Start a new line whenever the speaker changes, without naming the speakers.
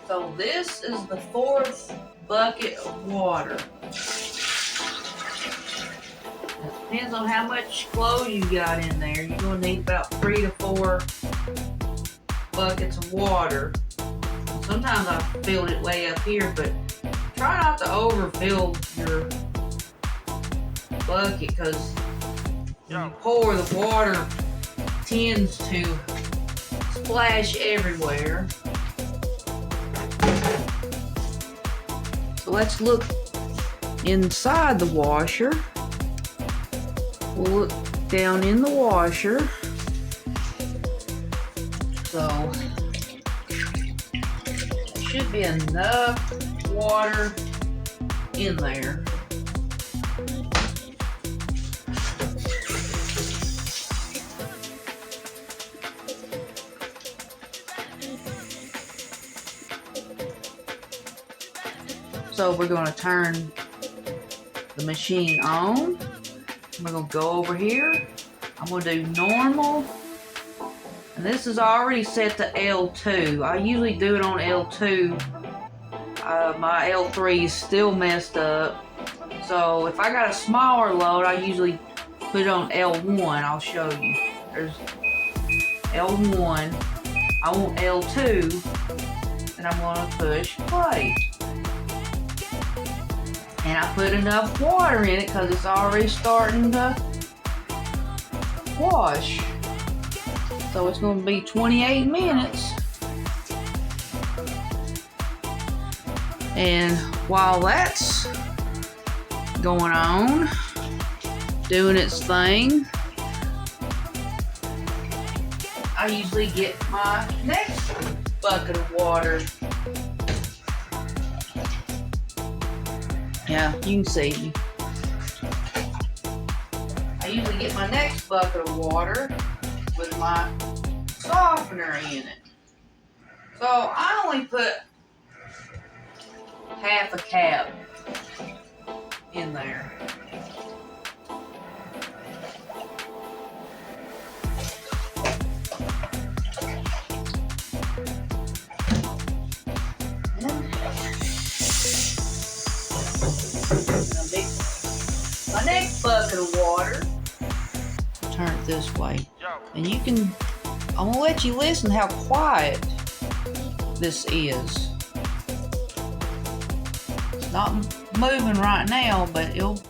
So this is the 4th bucket of water. It depends on how much clothes you got in there. You're gonna need about 3 to 4 buckets of water. Sometimes I filled it way up here, but try not to overfill your bucket because when you pour, the water tends to splash everywhere. So let's look inside the washer. We'll look down in the washer. So there should be enough water in there. So we're going to turn the machine on. We're going to go over here. I'm going to do normal. And this is already set to L2. I usually do it on L2. My L3 is still messed up. So if I got a smaller load, I usually put it on L1. I'll show you. There's L1. I want L2. And I'm going to push play. And I put enough water in it because it's already starting to wash. So it's going to be 28 minutes. And while that's going on, doing its thing, I usually get my next bucket of water. Yeah, you can see. I usually get my next bucket of water with my softener in it. So I only put half a cap in there. My next bucket of water, turn it this way, and you can, I'm gonna let you listen how quiet this is. It's not moving right now, but it'll